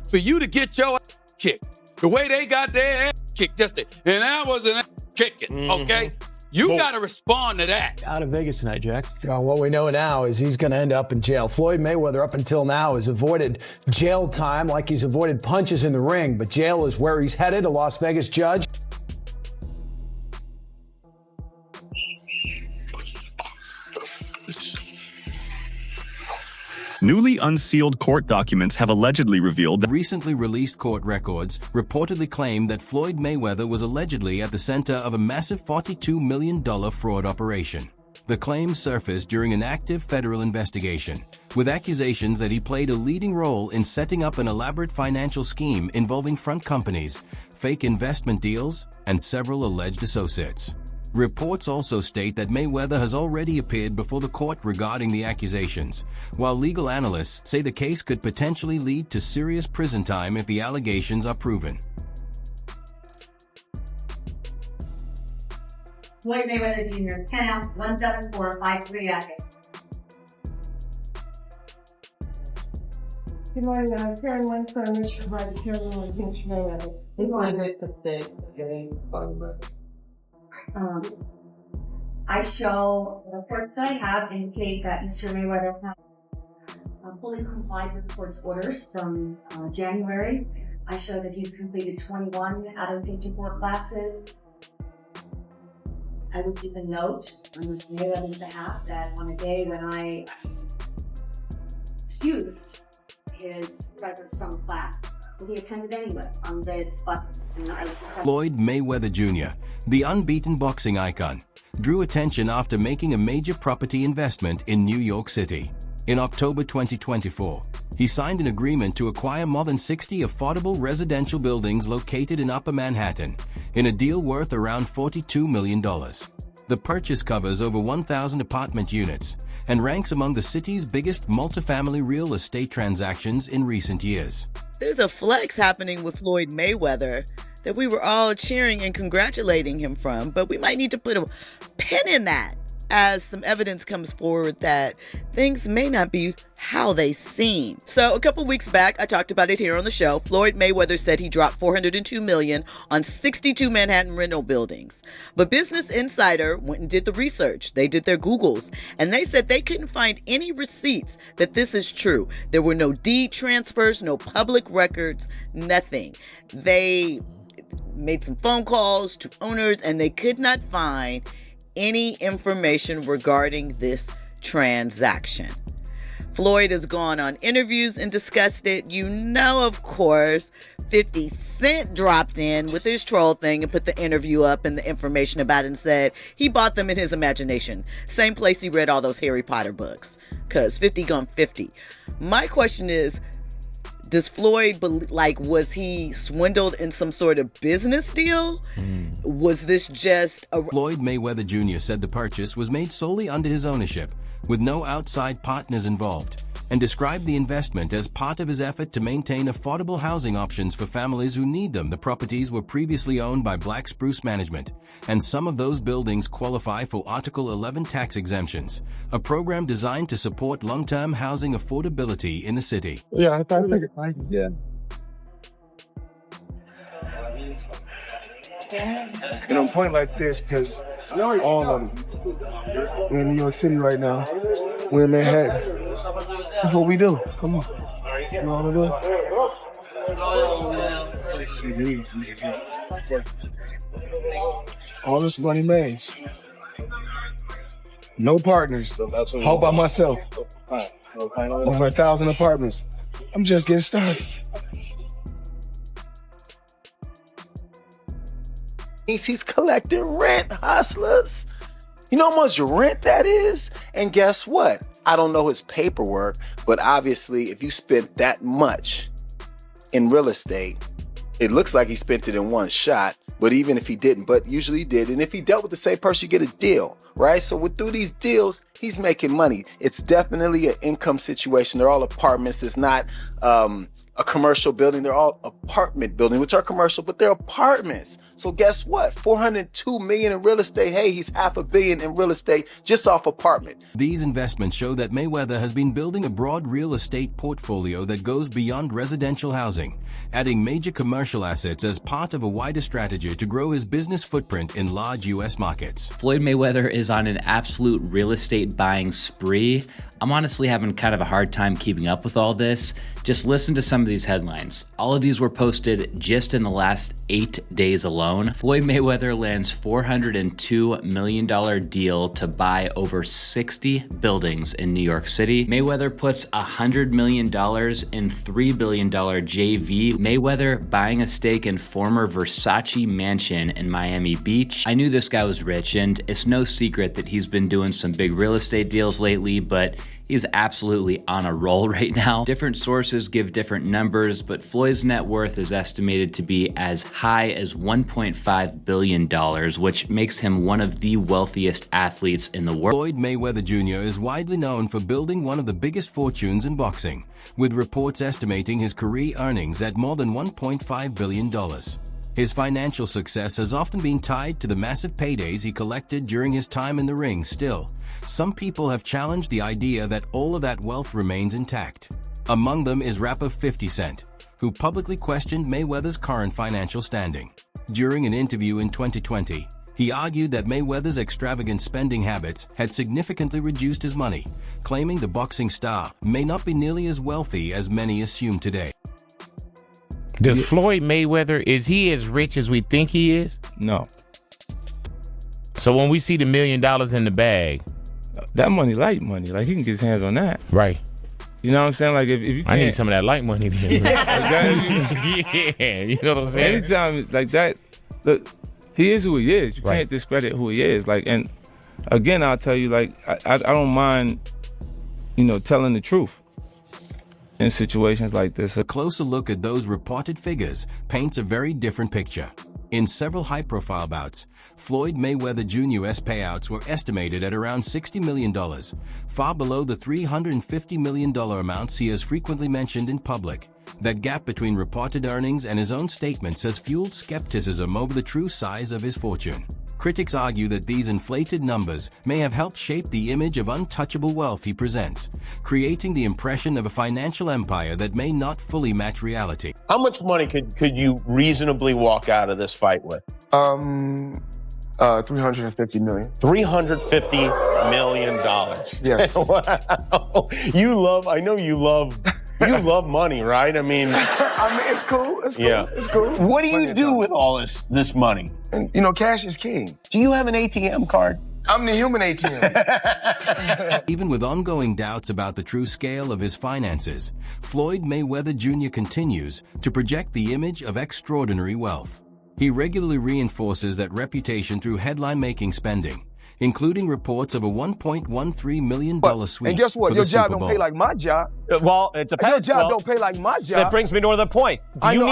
for you to get your ass kicked. The way they got their ass kicked yesterday. And that was an ass kicking, okay? You got to respond to that. Out of Vegas tonight, Jack. Well, what we know now is he's going to end up in jail. Floyd Mayweather, up until now, has avoided jail time like he's avoided punches in the ring. But jail is where he's headed. A Las Vegas judge. Newly unsealed court documents have allegedly revealed that recently released court records reportedly claim that Floyd Mayweather was allegedly at the center of a massive $42 million fraud operation. The claims surfaced during an active federal investigation, with accusations that he played a leading role in setting up an elaborate financial scheme involving front companies, fake investment deals, and several alleged associates. Reports also state that Mayweather has already appeared before the court regarding the accusations, while legal analysts say the case could potentially lead to serious prison time if the allegations are proven. Floyd Mayweather Jr., 10 ounce, 17453 August. Good morning, Karen Winston, Mr. Vice Chairman of Pinch Mayweather. Good morning. I show the reports that I have indicate that Mr. Mayweather has fully complied with the court's orders from January. I show that he's completed 21 out of the 54 classes. I would keep a note on Mr. Mayweather's behalf that on a day when I excused his presence from class, he attended anyway on the day of the spot. Floyd Mayweather Jr., the unbeaten boxing icon, drew attention after making a major property investment in New York City. In October 2024, he signed an agreement to acquire more than 60 affordable residential buildings located in Upper Manhattan, in a deal worth around $42 million. The purchase covers over 1,000 apartment units and ranks among the city's biggest multifamily real estate transactions in recent years. There's a flex happening with Floyd Mayweather that we were all cheering and congratulating him from, but we might need to put a pin in that as some evidence comes forward that things may not be how they seem. So a couple weeks back, I talked about it here on the show. Floyd Mayweather said he dropped $402 million on 62 Manhattan rental buildings. But Business Insider went and did the research. They did their Googles, and they said they couldn't find any receipts that this is true. There were no deed transfers, no public records, nothing. They made some phone calls to owners, and they could not find any information regarding this transaction. Floyd has gone on interviews and discussed it. You know, of course, 50 Cent dropped in with his troll thing and put the interview up and the information about it and said he bought them in his imagination. Same place he read all those Harry Potter books, because 50 gone 50. My question is, does Floyd, was he swindled in some sort of business deal? Was this just a... Floyd Mayweather Jr. said the purchase was made solely under his ownership, with no outside partners involved, and described the investment as part of his effort to maintain affordable housing options for families who need them. The properties were previously owned by Black Spruce Management, and some of those buildings qualify for Article 11 tax exemptions, a program designed to support long-term housing affordability in the city. Yeah, I think yeah. And on point like this, because all of them, we're in New York City right now. We're in Manhattan. That's what we do. Come on. You know what I'm doing? All this money made. No partners. All by myself. Over 1,000 apartments. I'm just getting started. He's collecting rent, hustlers. You know how much rent that is? And guess what? I don't know his paperwork, but obviously if you spent that much in real estate, it looks like he spent it in one shot, but even if he didn't, but usually he did. And if he dealt with the same person, you get a deal, right? So through these deals, he's making money. It's definitely an income situation. They're all apartments. It's not a commercial building. They're all apartment buildings, which are commercial, but they're apartments. So guess what? $402 million in real estate. Hey, he's $500 million in real estate just off apartment. These investments show that Mayweather has been building a broad real estate portfolio that goes beyond residential housing, adding major commercial assets as part of a wider strategy to grow his business footprint in large U.S. markets. Floyd Mayweather is on an absolute real estate buying spree. I'm honestly having kind of a hard time keeping up with all this. Just listen to some of these headlines. All of these were posted just in the last 8 days alone. Floyd Mayweather lands $402 million deal to buy over 60 buildings in New York City. Mayweather puts $100 million in $3 billion JV. Mayweather buying a stake in former Versace mansion in Miami Beach. I knew this guy was rich, and it's no secret that he's been doing some big real estate deals lately, but he's absolutely on a roll right now. Different sources give different numbers, but Floyd's net worth is estimated to be as high as $1.5 billion, which makes him one of the wealthiest athletes in the world. Floyd Mayweather Jr. is widely known for building one of the biggest fortunes in boxing, with reports estimating his career earnings at more than $1.5 billion. His financial success has often been tied to the massive paydays he collected during his time in the ring. Still, some people have challenged the idea that all of that wealth remains intact. Among them is rapper 50 Cent, who publicly questioned Mayweather's current financial standing. During an interview in 2020, he argued that Mayweather's extravagant spending habits had significantly reduced his money, claiming the boxing star may not be nearly as wealthy as many assume today. Does Floyd Mayweather, is he as rich as we think he is? No. So when we see the $1 million in the bag, that money, light money, like he can get his hands on that. Right. You know what I'm saying? Like if you can't, I need some of that light money then. Yeah, you know what I'm saying? Anytime like that, look, he is who he is. You can't discredit who he is. Like, and again, I'll tell you, like, I don't mind, telling the truth in situations like this. A closer look at those reported figures paints a very different picture. In several high-profile bouts, Floyd Mayweather Jr.'s payouts were estimated at around $60 million, far below the $350 million amounts he has frequently mentioned in public. That gap between reported earnings and his own statements has fueled skepticism over the true size of his fortune. Critics argue that these inflated numbers may have helped shape the image of untouchable wealth he presents, creating the impression of a financial empire that may not fully match reality. How much money could you reasonably walk out of this fight with? $350 million. $350 million. Yes. Wow. I know you love money, right? I mean, it's cool. It's cool. Yeah. It's cool. What do you do with all this money? And cash is king. Do you have an ATM card? I'm the human ATM. Even with ongoing doubts about the true scale of his finances, Floyd Mayweather Jr. continues to project the image of extraordinary wealth. He regularly reinforces that reputation through headline-making spending, including reports of a $1.13 million suite. And guess what? For Your the job Super don't Bowl. pay like my job. Well, it depends. Your job don't pay like my job. That brings me to another point. I can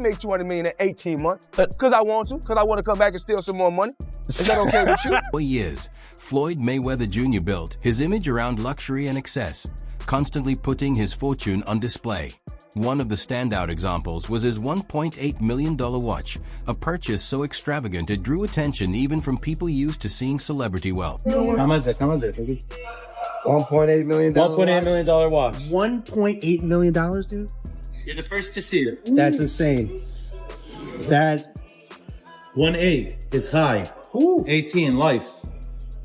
make $200 million in 18 months because I want to. Because I want to come back and steal some more money. Is that okay with you? For years, Floyd Mayweather Jr. built his image around luxury and excess, constantly putting his fortune on display. One of the standout examples was his $1.8 million watch, a purchase so extravagant it drew attention even from people used to seeing celebrity wealth. How much is it? $1.8 million. $1.8 million watch. $1.8 million, dude? You're the first to see it. That's insane. That 1.8 is high. 18 life.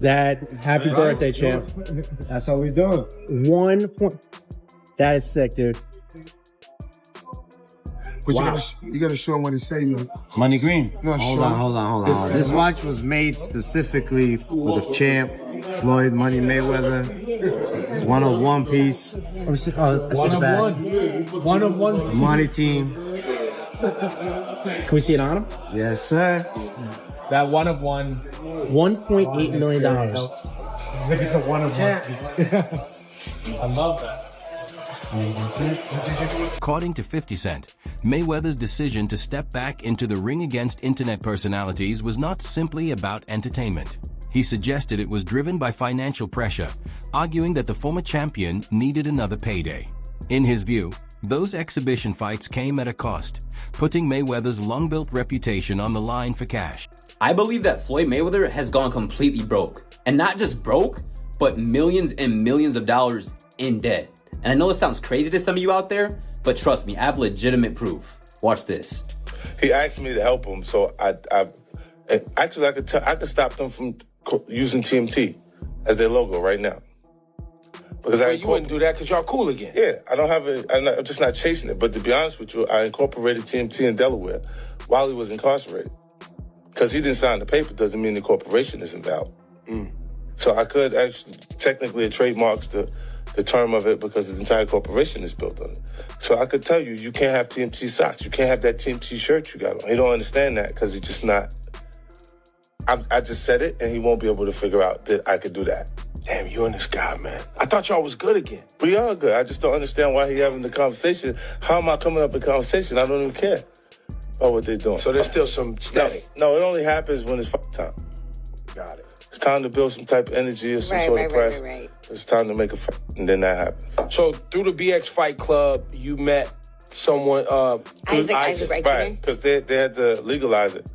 Happy birthday, champ. That's how we doing. That is sick, dude. But you gotta show him what he's saying. Money green. Hold on. This watch was made specifically for the champ, Floyd Money Mayweather. 101 piece. One of one. Money team. Can we see it on him? Yes, sir. That one of one. $1.8 million. It's a one of one. I love that. According to 50 Cent, Mayweather's decision to step back into the ring against internet personalities was not simply about entertainment. He suggested it was driven by financial pressure, arguing that the former champion needed another payday. In his view, those exhibition fights came at a cost, putting Mayweather's long-built reputation on the line for cash. I believe that Floyd Mayweather has gone completely broke. And not just broke, but millions and millions of dollars in debt. And I know this sounds crazy to some of you out there, but trust me, I have legitimate proof. Watch this. He asked me to help him, so I could stop them from using TMT as their logo right now. Because you wouldn't do that because y'all cool again. Yeah, I'm just not chasing it. But to be honest with you, I incorporated TMT in Delaware while he was incarcerated. Because he didn't sign the paper doesn't mean the corporation isn't valid. So I could actually, technically, it trademarks the term of it because his entire corporation is built on it. So I could tell you, you can't have TMT socks. You can't have that TMT shirt you got on. He don't understand that because he's just not. I just said it, and he won't be able to figure out that I could do that. Damn, you and this guy, man. I thought y'all was good again. We are good. I just don't understand why he having the conversation. How am I coming up in conversation? I don't even care about what they're doing. So there's still some static. No, it only happens when it's time. Got it. It's time to build some type of energy or some sort of press. Right. It's time to make a fight, and then that happens. So through the BX Fight Club, you met someone, Isaac, right? Because they had to legalize it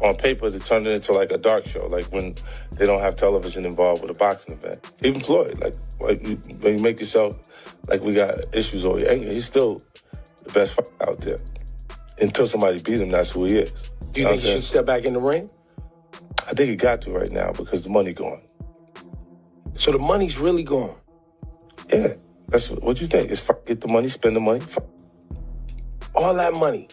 on paper to turn it into like a dark show, like when they don't have television involved with a boxing event. Even Floyd, when you make yourself like we got issues over here, he's still the best fighter out there. Until somebody beat him, that's who he is. Do you think he should step back in the ring? I think he got to right now because the money gone. So the money's really gone? Yeah. That's what you think. It's get the money, spend the money. All that money?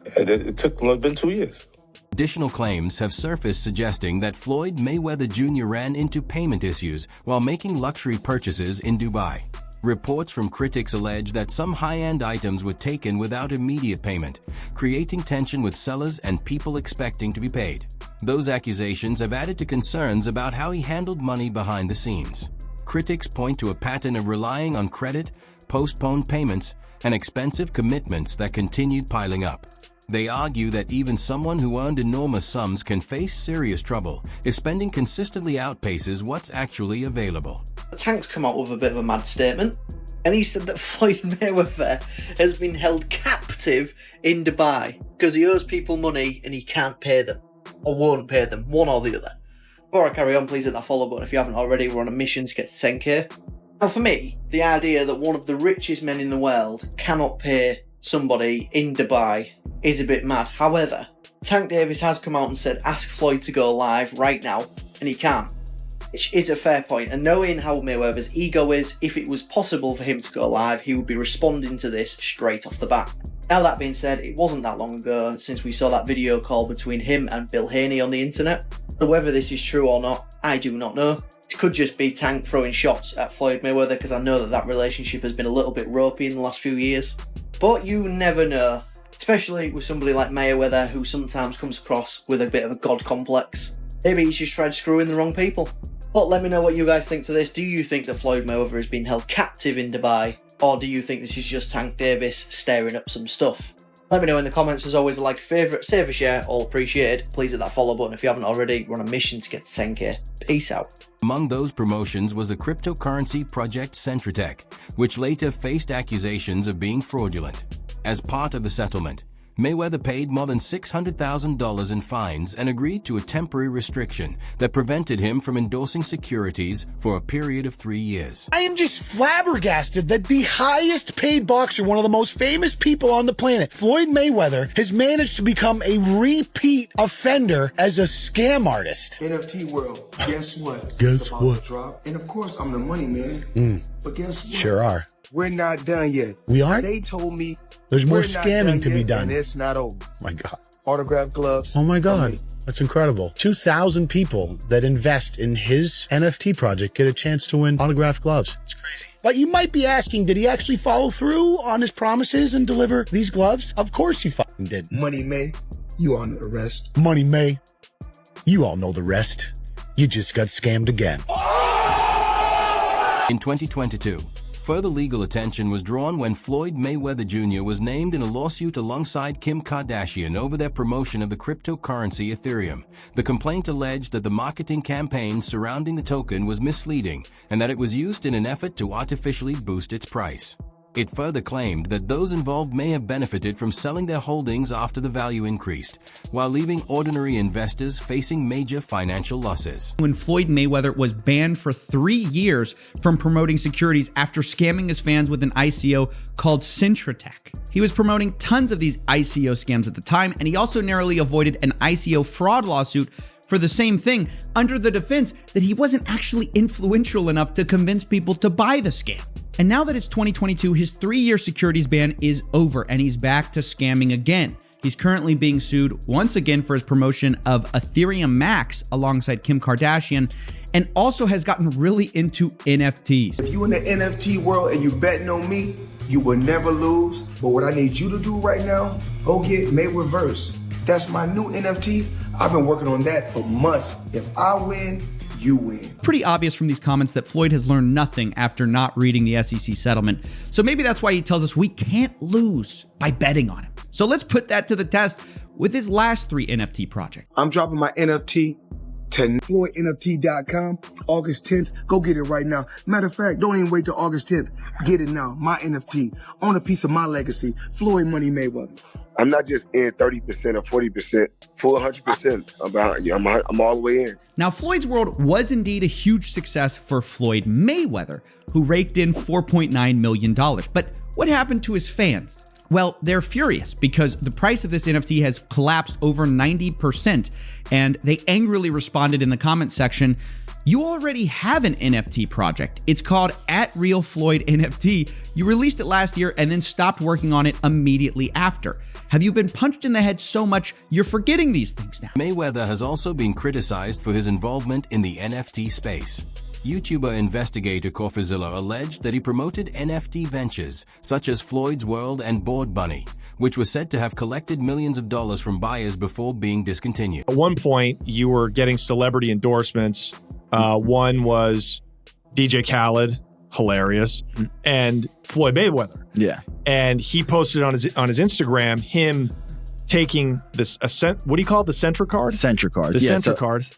Yeah, it's been 2 years. Additional claims have surfaced suggesting that Floyd Mayweather Jr. ran into payment issues while making luxury purchases in Dubai. Reports from critics allege that some high-end items were taken without immediate payment, creating tension with sellers and people expecting to be paid. Those accusations have added to concerns about how he handled money behind the scenes. Critics point to a pattern of relying on credit, postponed payments, and expensive commitments that continued piling up. They argue that even someone who earned enormous sums can face serious trouble if spending consistently outpaces what's actually available. Tank's come out with a bit of a mad statement, and he said that Floyd Mayweather has been held captive in Dubai because he owes people money and he can't pay them, or won't pay them, one or the other. Before I carry on, please hit that follow button if you haven't already. We're on a mission to get to 10k. Now for me, the idea that one of the richest men in the world cannot pay somebody in Dubai is a bit mad. However, Tank Davis has come out and said ask Floyd to go live right now, and he can. Which is a fair point, and knowing how Mayweather's ego is, if it was possible for him to go live, he would be responding to this straight off the bat. Now that being said, it wasn't that long ago since we saw that video call between him and Bill Haney on the internet. So whether this is true or not, I do not know. It could just be Tank throwing shots at Floyd Mayweather because I know that relationship has been a little bit ropey in the last few years. But you never know, especially with somebody like Mayweather who sometimes comes across with a bit of a god complex. Maybe he's just tried screwing the wrong people. But let me know what you guys think to this. Do you think that Floyd Mayweather has been held captive in Dubai? Or do you think this is just Tank Davis stirring up some stuff? Let me know in the comments. As always, a like, a favourite, save a share, all appreciated. Please hit that follow button if you haven't already. We're on a mission to get to 10k. Peace out. Among those promotions was the cryptocurrency project Centratech, which later faced accusations of being fraudulent. As part of the settlement, Mayweather paid more than $600,000 in fines and agreed to a temporary restriction that prevented him from endorsing securities for a period of 3 years. I am just flabbergasted that the highest paid boxer, one of the most famous people on the planet, Floyd Mayweather, has managed to become a repeat offender as a scam artist. NFT world, guess what? Guess what? Drop. And of course, I'm the money man. But guess what? Sure are. We're not done yet. We aren't? They told me there's more we're not scamming to be done. And it's not over. My God. Autograph gloves. Oh my God. That's incredible. 2,000 people that invest in his NFT project get a chance to win autographed gloves. It's crazy. But you might be asking, did he actually follow through on his promises and deliver these gloves? Of course he fucking did. Money May, you all know the rest. Money May, you all know the rest. You just got scammed again. In 2022, further legal attention was drawn when Floyd Mayweather Jr. was named in a lawsuit alongside Kim Kardashian over their promotion of the cryptocurrency Ethereum. The complaint alleged that the marketing campaign surrounding the token was misleading and that it was used in an effort to artificially boost its price. It further claimed that those involved may have benefited from selling their holdings after the value increased, while leaving ordinary investors facing major financial losses. When Floyd Mayweather was banned for 3 years from promoting securities after scamming his fans with an ICO called Centratech. He was promoting tons of these ICO scams at the time, and he also narrowly avoided an ICO fraud lawsuit for the same thing, under the defense that he wasn't actually influential enough to convince people to buy the scam. And now that it's 2022, his 3-year securities ban is over and he's back to scamming again. He's currently being sued once again for his promotion of Ethereum Max alongside Kim Kardashian, and also has gotten really into NFTs. If you in the NFT world and you betting on me, you will never lose. But what I need you to do right now, go get Mayweather. That's my new NFT. I've been working on that for months. If I win, you win. Pretty obvious from these comments that Floyd has learned nothing after not reading the SEC settlement. So maybe that's why he tells us we can't lose by betting on him. So let's put that to the test with his last 3 NFT projects. I'm dropping my NFT to FloydNFT.com August 10th. Go get it right now. Matter of fact, don't even wait till August 10th. Get it now. My NFT. Own a piece of my legacy. Floyd Money Mayweather. I'm not just in 30% or 40%, full 100%. I'm behind you. I'm all the way in. Now, Floyd's World was indeed a huge success for Floyd Mayweather, who raked in $4.9 million. But what happened to his fans? Well, they're furious because the price of this NFT has collapsed over 90%, and they angrily responded in the comment section, "You already have an NFT project. It's called @RealFloydNFT. You released it last year and then stopped working on it immediately after. Have you been punched in the head so much you're forgetting these things now?" Mayweather has also been criticized for his involvement in the NFT space. YouTuber investigator Corfazilla alleged that he promoted NFT ventures such as Floyd's World and Board Bunny, which were said to have collected millions of dollars from buyers before being discontinued. At one point, you were getting celebrity endorsements. One was DJ Khaled, hilarious, and Floyd Mayweather. Yeah. And he posted on his Instagram him taking this what do you call it? The Centra card? Centra card. The Centra cards.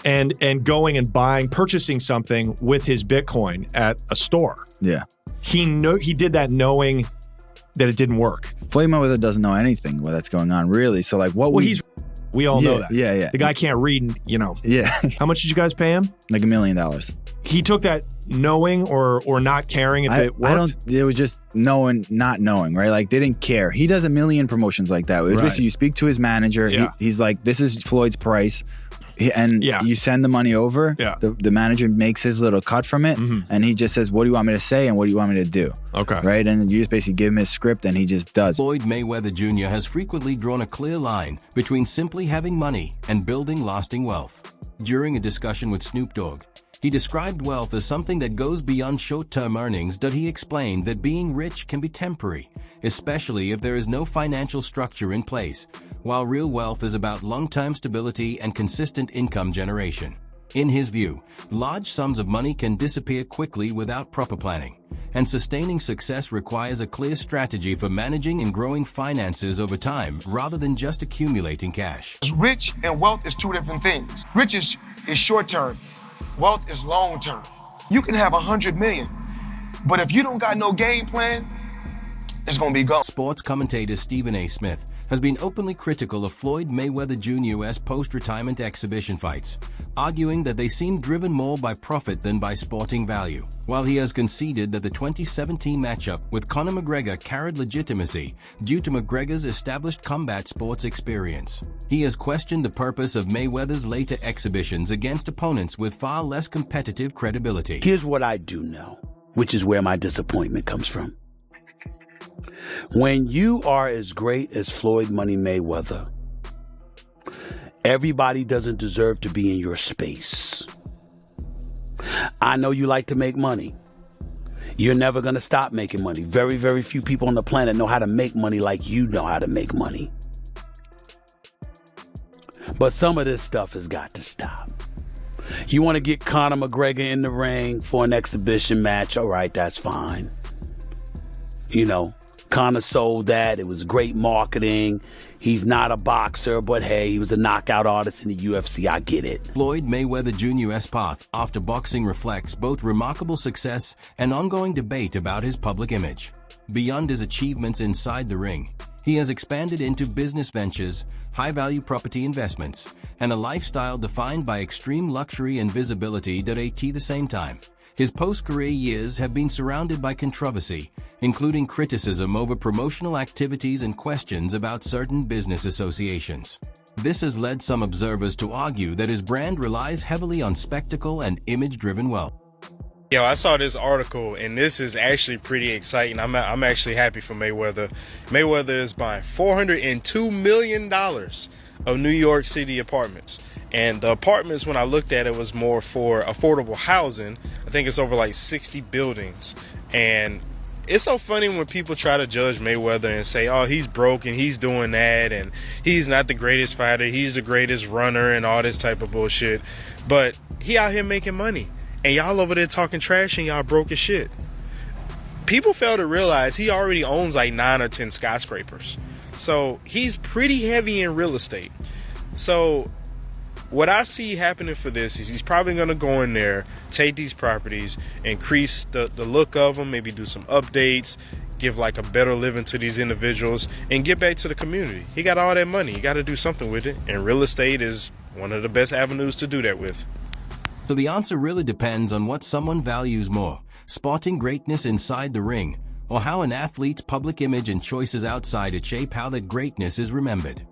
And going and purchasing something with his Bitcoin at a store. Yeah. He did that knowing that it didn't work. Floyd Mayweather doesn't know anything that's going on, really. So like what we all know that. Yeah. The guy can't read, Yeah. How much did you guys pay him? Like $1 million. He took that knowing or not caring if it worked? It was just knowing, not knowing, right? Like they didn't care. He does a million promotions like that. It was basically you speak to his manager. Yeah. He's like, this is Floyd's price. And you send the money over, the manager makes his little cut from it, and he just says, what do you want me to say and what do you want me to do? Okay. Right? And you just basically give him his script and he just does. Floyd Mayweather Jr. has frequently drawn a clear line between simply having money and building lasting wealth. During a discussion with Snoop Dogg, he described wealth as something that goes beyond short-term earnings. That he explained that being rich can be temporary, especially if there is no financial structure in place, while real wealth is about long-term stability and consistent income generation. In his view, large sums of money can disappear quickly without proper planning, and sustaining success requires a clear strategy for managing and growing finances over time rather than just accumulating cash. Rich and wealth is 2 different things. Rich is short-term. Wealth is long-term. You can have 100 million, but if you don't got no game plan, it's gonna be gone. Sports commentator Stephen A. Smith has been openly critical of Floyd Mayweather Jr.'s post-retirement exhibition fights, arguing that they seem driven more by profit than by sporting value. While he has conceded that the 2017 matchup with Conor McGregor carried legitimacy due to McGregor's established combat sports experience, he has questioned the purpose of Mayweather's later exhibitions against opponents with far less competitive credibility. Here's what I do know, which is where my disappointment comes from. When you are as great as Floyd Money Mayweather, everybody doesn't deserve to be in your space. I know you like to make money. You're never going to stop making money. Very, very few people on the planet know how to make money like you know how to make money. But some of this stuff has got to stop. You want to get Conor McGregor in the ring for an exhibition match? All right, that's fine. Conor sold that. It was great marketing. He's not a boxer, but hey, he was a knockout artist in the UFC. I get it. Floyd Mayweather Jr.'s path after boxing reflects both remarkable success and ongoing debate about his public image. Beyond his achievements inside the ring, he has expanded into business ventures, high-value property investments, and a lifestyle defined by extreme luxury and visibility at the same time. His post-career years have been surrounded by controversy, including criticism over promotional activities and questions about certain business associations. This has led some observers to argue that his brand relies heavily on spectacle and image-driven wealth. Yo, I saw this article, and this is actually pretty exciting. I'm actually happy for Mayweather. Mayweather is buying $402 million of New York City apartments. And the apartments, when I looked at it, was more for affordable housing. I think it's over like 60 buildings. And it's so funny when people try to judge Mayweather and say, oh, he's broke and he's doing that and he's not the greatest fighter, he's the greatest runner and all this type of bullshit. But he out here making money. And y'all over there talking trash and y'all broke as shit. People fail to realize he already owns like 9 or 10 skyscrapers. So he's pretty heavy in real estate. So what I see happening for this is he's probably going to go in there, take these properties, increase the look of them, maybe do some updates, give like a better living to these individuals, and get back to the community. He got all that money. He got to do something with it. And real estate is one of the best avenues to do that with. So the answer really depends on what someone values more, spotting greatness inside the ring, or how an athlete's public image and choices outside it shape how that greatness is remembered.